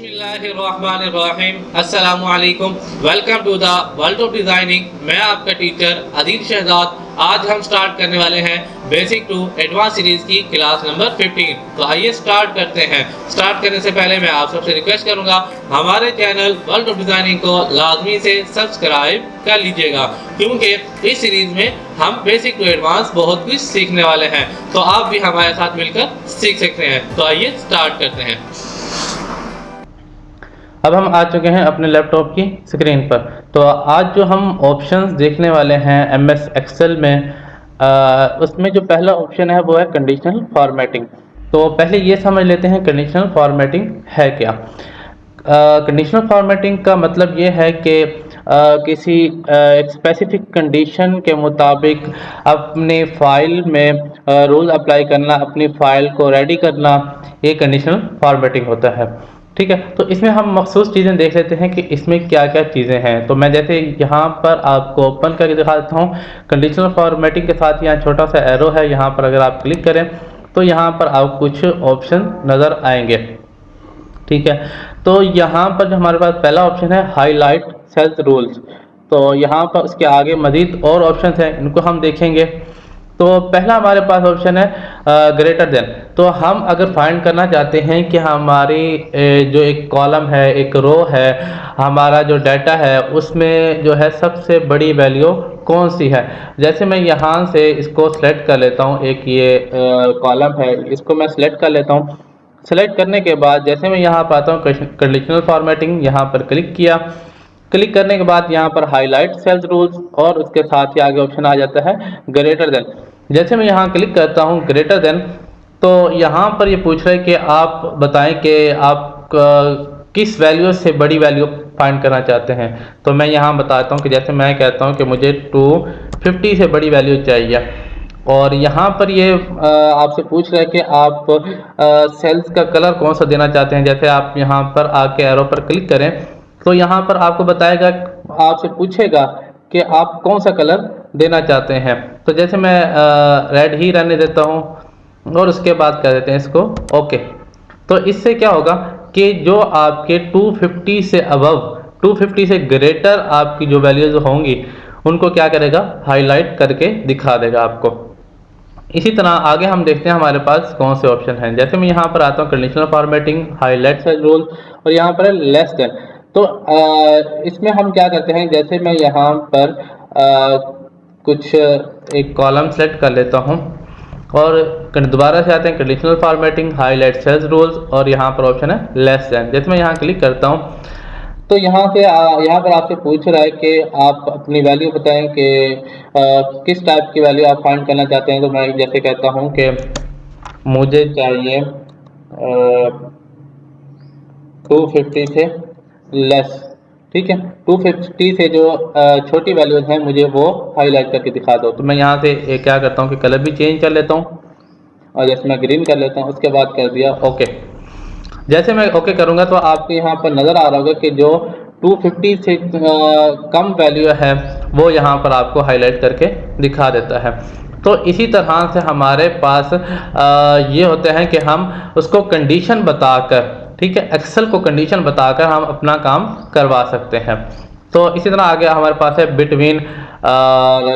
बिस्मिल्लाहिर्रहमानिर्रहीम। अस्सलामु अलैकुम। Welcome to the world of designing. मैं आपका टीचर अदील शहजाद। आज हम स्टार्ट करने वाले हैं बेसिक टू एडवांस सीरीज़ की क्लास नंबर 15। तो आइए स्टार्ट करते हैं। स्टार्ट करने से पहले मैं आप सबसे रिक्वेस्ट करूंगा, हमारे चैनल वर्ल्ड ऑफ डिज़ाइनिंग को लाजमी से सब्सक्राइब कर लीजिएगा, क्योंकि इस सीरीज़ में हम बेसिक टू एडवांस बहुत कुछ सीखने वाले हैं। तो आप भी हमारे साथ मिलकर सीख सकते हैं। तो आइए स्टार्ट करते हैं। अब हम आ चुके हैं अपने लैपटॉप की स्क्रीन पर। तो आज जो हम ऑप्शंस देखने वाले हैं एमएस एक्सेल में, उसमें जो पहला ऑप्शन है वो है कंडीशनल फॉर्मेटिंग। तो पहले ये समझ लेते हैं कंडीशनल फॉर्मेटिंग है क्या। कंडीशनल फॉर्मेटिंग का मतलब ये है कि किसी एक स्पेसिफिक कंडीशन के मुताबिक अपने फाइल में रूल अप्लाई करना, अपनी फाइल को रेडी करना, ये कंडीशनल फॉर्मेटिंग होता है। ठीक है, तो इसमें हम मखसूस चीज़ें देख लेते हैं कि इसमें क्या क्या चीज़ें हैं। तो मैं जैसे यहाँ पर आपको ओपन करके दिखा देता हूँ। कंडीशनल फॉर्मेटिंग के साथ यहाँ छोटा सा एरो है, यहाँ पर अगर आप क्लिक करें तो यहाँ पर आपको कुछ ऑप्शन नज़र आएंगे। ठीक है, तो यहाँ पर जो हमारे पास पहला ऑप्शन है हाईलाइट सेल्स रूल्स। तो यहाँ पर उसके आगे मज़ीद और ऑप्शंस हैं, इनको हम देखेंगे। तो पहला हमारे पास ऑप्शन है ग्रेटर देन। तो हम अगर फाइंड करना चाहते हैं कि हमारी जो एक कॉलम है, एक रो है, हमारा जो डाटा है उसमें जो है सबसे बड़ी वैल्यू कौन सी है। जैसे मैं यहाँ से इसको सेलेक्ट कर लेता हूँ, एक ये कॉलम है, इसको मैं सेलेक्ट कर लेता हूँ। सेलेक्ट करने के बाद जैसे मैं यहाँ पर आता हूँ कंडीशनल फॉर्मेटिंग, यहाँ पर क्लिक किया। क्लिक करने के बाद यहाँ पर हाईलाइट सेल्स रूल्स और उसके साथ ही आगे ऑप्शन आ जाता है ग्रेटर देन। जैसे मैं यहाँ क्लिक करता हूँ ग्रेटर देन, तो यहाँ पर ये पूछ रहा है कि आप बताएं कि आप किस वैल्यू से बड़ी वैल्यू फाइंड करना चाहते हैं। तो मैं यहाँ बताता हूँ कि जैसे मैं कहता हूँ कि मुझे 250 से बड़ी वैल्यू चाहिए। और यहाँ पर ये आपसे पूछ रहा है कि आप सेल्स का कलर कौन सा देना चाहते हैं। जैसे आप यहाँ पर आके एरो पर क्लिक करें तो यहाँ पर आपको बताएगा, आपसे पूछेगा कि आप कौन सा कलर देना चाहते हैं। तो जैसे मैं रेड ही रहने देता हूँ और उसके बाद कर देते हैं इसको ओके। तो इससे क्या होगा कि जो आपके 250 से अबव, 250 से ग्रेटर आपकी जो वैल्यूज होंगी उनको क्या करेगा, हाईलाइट करके दिखा देगा आपको। इसी तरह आगे हम देखते हैं हमारे पास कौन से ऑप्शन हैं। जैसे मैं यहाँ पर आता हूँ conditional formatting, highlight cell rule और यहाँ पर है लेस देन। तो इसमें हम क्या करते हैं, जैसे मैं यहाँ पर कुछ एक कॉलम सेलेक्ट कर लेता हूँ और दोबारा से आते हैं conditional formatting, highlight cells rules और यहाँ पर ऑप्शन है लेस देन। जैसे मैं यहाँ क्लिक करता हूँ तो यहाँ से यहाँ पर आपसे पूछ रहा है कि आप अपनी वैल्यू बताएं कि किस टाइप की वैल्यू आप फाइंड करना चाहते हैं। तो मैं जैसे कहता हूँ कि मुझे चाहिए 250 से लेस। ठीक है, 250 से जो छोटी वैल्यूज हैं मुझे वो हाईलाइट करके दिखा दो। तो मैं यहाँ से क्या करता हूँ कि कलर भी चेंज कर लेता हूँ और जैसे मैं ग्रीन कर लेता हूँ, उसके बाद कर दिया ओके। जैसे मैं ओके करूँगा तो आपको यहाँ पर नज़र आ रहा होगा कि जो 250 से कम वैल्यू है वो यहाँ पर आपको हाईलाइट करके दिखा देता है। तो इसी तरह से हमारे पास ये होते हैं कि हम उसको कंडीशन बताकर, ठीक है, एक्सेल को कंडीशन बताकर हम अपना काम करवा सकते हैं। तो इसी तरह आगे हमारे पास है बिटवीन।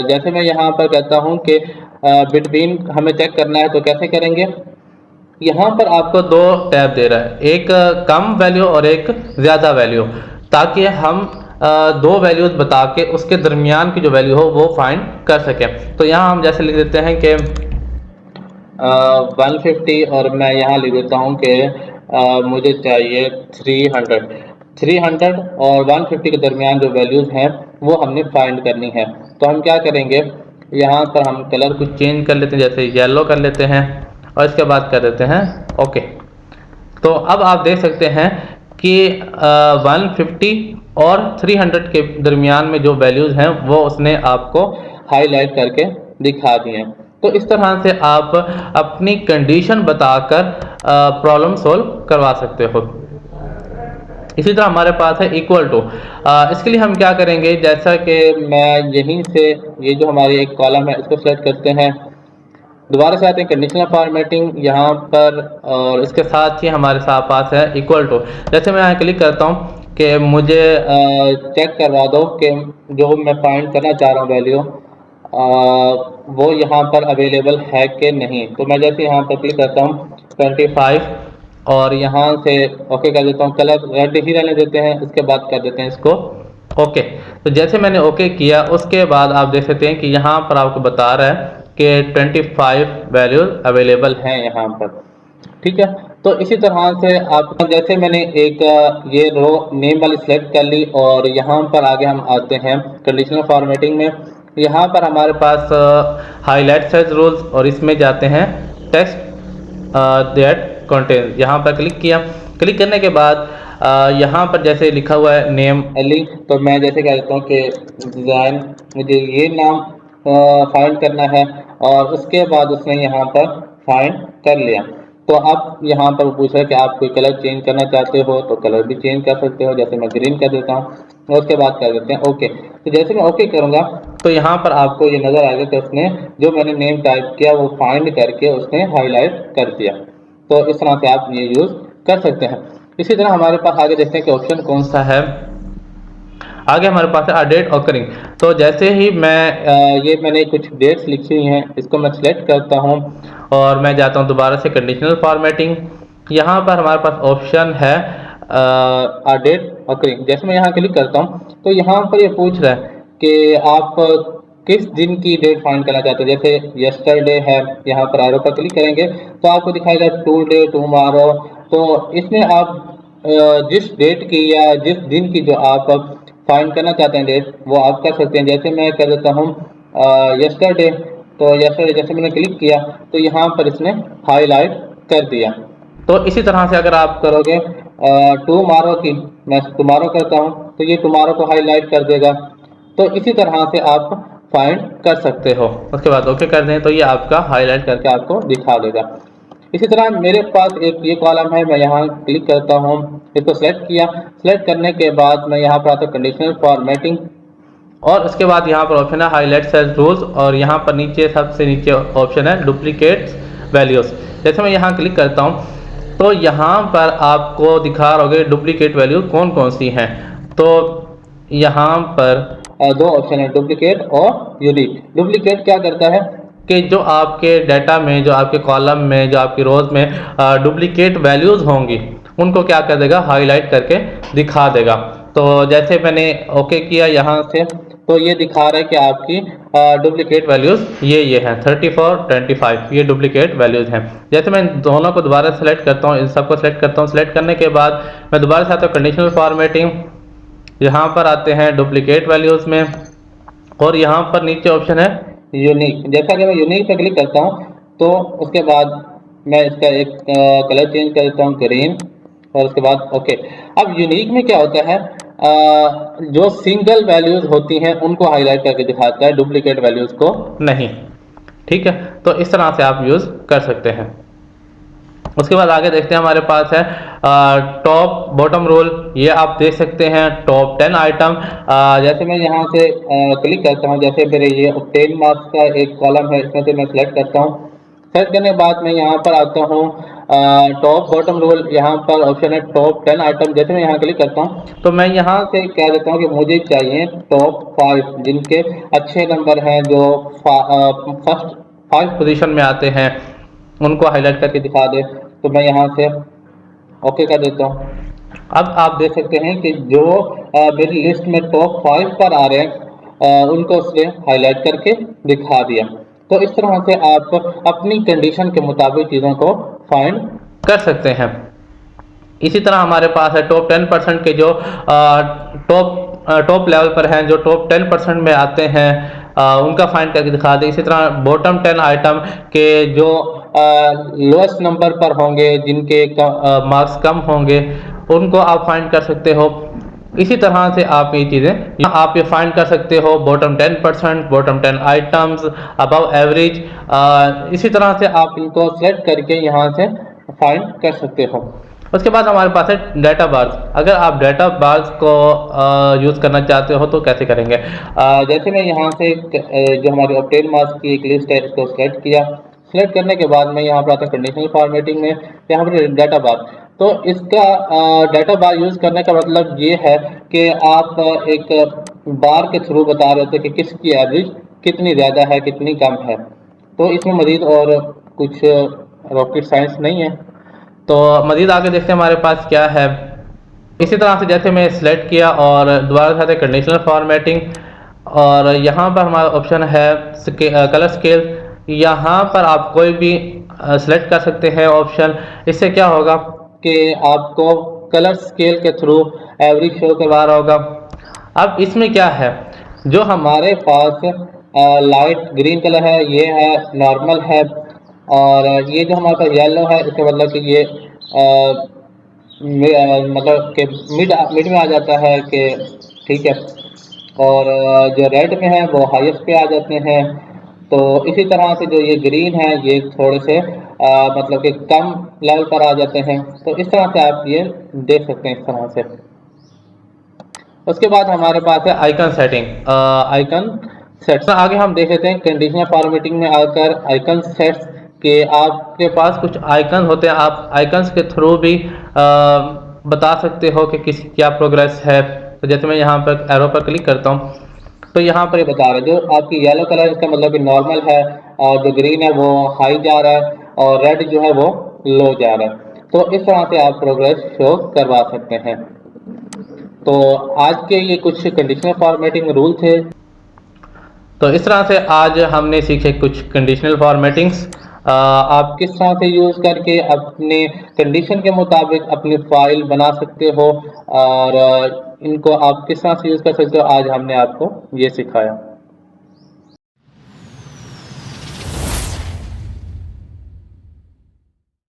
जैसे मैं यहाँ पर कहता हूँ कि बिटवीन हमें चेक करना है तो कैसे करेंगे। यहाँ पर आपको दो टैब दे रहा है, एक कम वैल्यू और एक ज़्यादा वैल्यू, ताकि हम दो वैल्यूज बता के उसके दरमियान की जो वैल्यू हो वो फाइंड कर सकें। तो यहाँ हम जैसे लिख देते हैं कि 150 और मैं यहाँ लिख देता हूँ कि मुझे चाहिए 300 और 150 के दरमियान जो वैल्यूज़ हैं वो हमने फाइंड करनी है। तो हम क्या करेंगे, यहाँ पर हम कलर को चेंज कर लेते हैं, जैसे येलो कर लेते हैं और इसके बाद कर देते हैं ओके। तो अब आप देख सकते हैं कि 150 और 300 के दरमियान में जो वैल्यूज़ हैं वो उसने आपको हाईलाइट करके दिखा दी हैं। तो इस तरह से आप अपनी कंडीशन बताकर प्रॉब्लम सॉल्व करवा सकते हो। इसी तरह हमारे पास है इक्वल टू। इसके लिए हम क्या करेंगे, जैसा कि मैं यहीं से ये जो हमारी एक कॉलम है इसको सेलेक्ट करते हैं दोबारा से आते हैं कंडीशनल फॉर्मेटिंग यहाँ पर, और इसके साथ ही हमारे साथ पास है इक्वल टू। जैसे मैं यहाँ क्लिक करता हूँ कि मुझे चेक करवा दो कि जो मैं फाइंड करना चाह रहा हूँ वैल्यू वो यहाँ पर अवेलेबल है कि नहीं। तो मैं जैसे यहाँ पर क्लिक करता हूँ 25 और यहाँ से ओके कर देता हूँ, कलर रेड ही रहने देते हैं, उसके बाद कर देते हैं इसको ओके। तो जैसे मैंने ओके किया उसके बाद आप देख सकते हैं कि यहाँ पर आपको बता रहा है कि 25 वैल्यूज अवेलेबल हैं यहाँ पर, ठीक है। तो इसी तरह से आप जैसे मैंने एक ये रो नेम वाली सिलेक्ट कर ली और यहाँ पर आगे हम आते हैं कंडीशनल फॉर्मेटिंग में। यहाँ पर हमारे पास हाईलाइट सर्च रूल्स और इसमें जाते हैं टेक्स्ट दैट कंटेन। यहाँ पर क्लिक किया, क्लिक करने के बाद यहाँ पर जैसे लिखा हुआ है नेम एली, तो मैं जैसे कह देता हूँ कि डिज़ाइन, मुझे ये नाम फाइंड करना है और उसके बाद उसने यहाँ पर फाइंड कर लिया। तो आप यहाँ पर पूछ रहे हैं कि आप कोई कलर चेंज करना चाहते हो तो कलर भी चेंज कर सकते हो, जैसे मैं ग्रीन कर देता हूँ और उसके बाद कर देते हैं ओके। तो जैसे मैं ओके करूँगा तो यहाँ पर आपको ये नज़र आएगा कि उसने जो मैंने नेम टाइप किया वो फाइंड करके उसने हाईलाइट कर दिया। तो इस तरह से आप ये यूज़ कर सकते हैं। इसी तरह हमारे पास आगे देखते हैं कि ऑप्शन कौन सा है। आगे हमारे पास है डेट ऑकरिंग। तो जैसे ही मैं ये मैंने कुछ डेट्स लिखी हुई हैं, इसको मैं सिलेक्ट करता हूँ और मैं जाता हूँ दोबारा से कंडीशनल फॉर्मेटिंग। यहाँ पर हमारे पास ऑप्शन है डेट ऑकरिंग। जैसे मैं यहाँ क्लिक करता हूँ तो यहाँ पर ये पूछ रहा है कि आप किस दिन की डेट फाइंड करना चाहते हो। जैसे यस्टरडे है, यहाँ पर एरो पर क्लिक करेंगे तो आपको दिखाएगा टुडे, टुमारो। तो इसमें आप जिस डेट की या जिस दिन की जो आप फाइंड करना चाहते हैं डेट, वो आप कर सकते हैं। जैसे मैं कर देता हूँ यस्टरडे, तो यस्टरडे जैसे मैंने क्लिक किया तो यहाँ पर इसने हाईलाइट कर दिया। तो इसी तरह से अगर आप करोगे टुमारो की, मैं टुमारो करता हूँ तो ये टुमारो को हाईलाइट कर देगा। तो इसी तरह से आप फाइंड कर सकते हो। उसके बाद ओके कर दें तो ये आपका हाईलाइट करके आपको दिखा देगा। इसी तरह मेरे पास एक ये कॉलम है, मैं यहाँ क्लिक करता हूँ, इसको सेलेक्ट किया, सेलेक्ट करने के बाद मैं यहाँ पर आता हूँ कंडीशनल फॉर्मेटिंग और उसके बाद यहाँ पर ऑप्शन है हाईलाइट सेल्स रूल्स और यहाँ पर नीचे सबसे नीचे ऑप्शन है डुप्लीकेट्स वैल्यूज। जैसे मैं यहाँ क्लिक करता हूँ तो यहाँ पर आपको दिखा रहोगे डुप्लीकेट वैल्यू कौन कौन सी हैं। तो यहाँ पर दो ऑप्शन है, डुप्लीकेट और यूनिक। डुप्लीकेट क्या करता है कि जो आपके डाटा में, जो आपके कॉलम में, जो आपकी रोज में डुप्लीकेट वैल्यूज होंगी उनको क्या कर देगा, हाईलाइट करके दिखा देगा। तो जैसे मैंने ओके किया यहाँ से तो ये दिखा रहा है कि आपकी डुप्लीकेट वैल्यूज ये हैं 34, 25, ये डुप्लीकेट वैल्यूज हैं। जैसे मैं दोनों को दोबारा सेलेक्ट करता हूँ, इन सबको सेलेक्ट करता हूँ, सेलेक्ट करने के बाद मैं दोबारा से आता हूँ कंडीशनल फॉर्मेटिंग, यहाँ पर आते हैं डुप्लीकेट वैल्यूज में और यहाँ पर नीचे ऑप्शन है यूनिक। जैसा कि मैं यूनिक पे क्लिक करता हूँ तो उसके बाद मैं इसका एक कलर चेंज कर देता हूँ ग्रीन और उसके बाद ओके। अब यूनिक में क्या होता है, जो सिंगल वैल्यूज होती हैं उनको हाईलाइट करके दिखाता है, डुप्लीकेट वैल्यूज को नहीं। ठीक है, तो इस तरह से आप यूज कर सकते हैं। उसके बाद आगे देखते हैं हमारे पास है टॉप बॉटम रोल। ये आप देख सकते हैं टॉप 10 आइटम। जैसे मैं यहाँ से क्लिक करता हूँ, जैसे मेरे ये 10 मार्क्स का एक कॉलम है, इसमें से मैं सेलेक्ट करता हूँ। सेलेक्ट करने के बाद मैं यहाँ पर आता हूँ टॉप बॉटम रोल, यहाँ पर ऑप्शन है टॉप 10 आइटम। जैसे मैं यहाँ क्लिक करता हूँ तो मैं यहाँ से कह देता हूँ कि मुझे चाहिए टॉप 5 जिनके अच्छे नंबर हैं, जो फर्स्ट 5 पोजीशन में आते हैं, उनको हाईलाइट करके दिखा दे। तो मैं यहाँ से ओके कर देता हूँ। अब आप देख सकते हैं कि जो मेरी लिस्ट में टॉप 5 पर आ रहे हैं उनको उसने हाईलाइट करके दिखा दिया। तो इस तरह से आप अपनी कंडीशन के मुताबिक चीज़ों को फाइंड कर सकते हैं। इसी तरह हमारे पास है टॉप 10% के जो टॉप लेवल पर हैं, जो टॉप 10% में आते हैं उनका फाइंड करके दिखा दे। इसी तरह बॉटम 10 आइटम के जो लोएस्ट नंबर पर होंगे, जिनके मार्क्स कम होंगे, उनको आप फाइंड कर सकते हो। इसी तरह से आप ये चीज़ें आप ये फाइंड कर सकते हो, bottom 10%, bottom 10 items, above average. इसी तरह से आप इनको सेलेक्ट करके यहाँ से फाइंड कर सकते हो। उसके बाद हमारे पास है डाटा बार्स। अगर आप डाटा बार्स को यूज़ करना चाहते हो तो कैसे करेंगे। जैसे मैं यहाँ से जो हमारे ऑब्टेन मार्क्स की एक लिस्ट है, इसको सेलेक्ट किया, सेलेक्ट करने के बाद मैं यहाँ पर आता हूँ कंडीशनल फॉर्मेटिंग में, यहाँ पर डाटा बार। तो इसका डाटा बार यूज़ करने का मतलब ये है कि आप एक बार के थ्रू बता रहे थे कि किसकी एवरेज कितनी ज़्यादा है कितनी कम है। तो इसमें मज़ीद और कुछ रॉकेट साइंस नहीं है। तो मज़ीद आगे देखते हैं हमारे पास क्या है। इसी तरह से जैसे मैं सिलेक्ट किया और दोबारा से कंडीशनल फॉर्मेटिंग, और यहाँ पर हमारा ऑप्शन है कलर स्केल। यहाँ पर आप कोई भी सिलेक्ट कर सकते हैं ऑप्शन। इससे क्या होगा कि आपको कलर स्केल के थ्रू एवरेज शो करवा रहा होगा। अब इसमें क्या है, जो हमारे पास लाइट ग्रीन कलर है ये है नॉर्मल है, और ये जो हमारे पास येलो है इसका मतलब कि ये मतलब कि मिड में आ जाता है कि ठीक है, और जो रेड में है वो हाईएस्ट पे आ जाते हैं। तो इसी तरह से जो ये ग्रीन है ये थोड़े से मतलब कि कम लेवल पर आ जाते हैं। तो इस तरह से आप ये देख सकते हैं इस तरह से। उसके बाद हमारे पास है आइकन सेटिंग, आइकन सेट्स। आगे हम देख लेते हैं कंडीशनल फॉर्मेटिंग में आकर आइकन सेट्स के आपके पास कुछ आइकन होते हैं, आप आइकन्स के थ्रू भी बता सकते हो कि किसी क्या प्रोग्रेस है। तो जैसे मैं यहाँ पर एरो पर क्लिक करता हूँ तो यहाँ पर ये बता रहा है जो आपकी येलो कलर इसका मतलब कि नॉर्मल है, और जो ग्रीन है वो हाई जा रहा है, और रेड जो है वो लो जा रहा है। तो इस तरह से आप प्रोग्रेस शो करवा सकते हैं। तो आज के ये कुछ कंडीशनल फॉर्मेटिंग रूल थे। तो इस तरह से आज हमने सीखे कुछ कंडीशनल फॉर्मेटिंग्स। आप किस तरह से यूज़ करके अपने कंडीशन के मुताबिक अपनी फाइल बना सकते हो, और इनको आप किस तरह से यूज़ कर सकते हो, आज हमने आपको ये सिखाया।